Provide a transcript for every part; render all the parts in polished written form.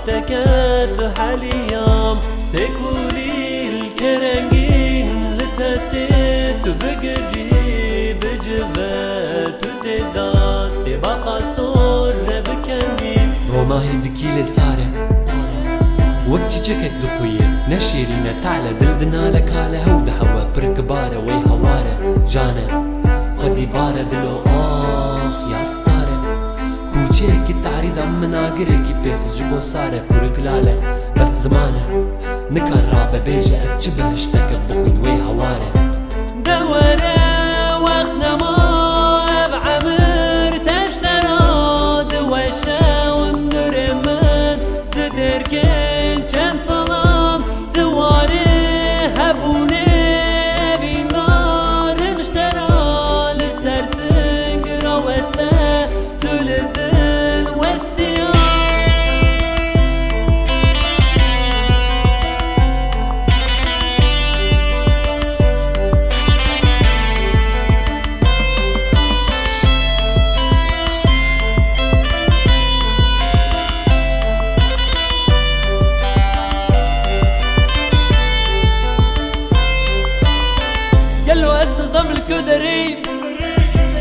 تكات حاليام سيكولي الكرنجين لتتت بقري بجبات وتدات تبقى صور بكني رونا هيدكي لسارة وقت جكك دخوية نشيرينا تعالى دلدنا لك على هود هوا بركبارة وي هوارة جانا خدي بارة دلو يا ستارة كوچيكي تعريض عم مناقركي بيفز جبو سارة كورك لالة بس بزمانة نكان رابة بيجة اكجبه اشتكى بخوين وي هوارة دورة وقتنا ما بعمر تشترى دوشة ونرمن ستركن كان صلام تواري هبوني بنار اشترى للسرسنق روسته تولد الوستيان قالو استظم الكدري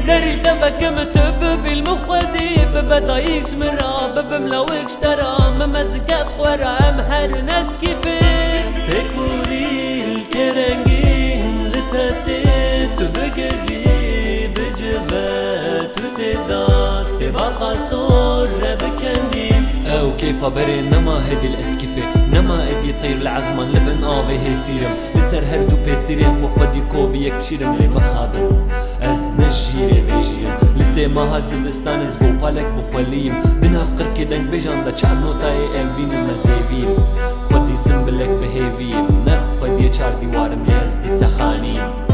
داري التفك متب بالمخديب بدايكش من راب بملوكش ترى ممسك بخورا محر ناس كيفين سيكولي الكرنجين لتتت بقري بجبات وتدات تبقى صور بكندي او كيف بري نما هدي الاسكفة نما ادي طير العزمان لبن آبي هي سيرم لسر هردو بيسيرين خو خدي كوبي يكشيرم لي مخابن از نجيري بيجيرم لسي ما هزبستان از گوپالك بخوليم دنها فقر كدن بيجان دا چار نوتاي اوين مزيويم خدي سنبلك بهيويم نخ خدي چار ديوارم لي از دي سخانيم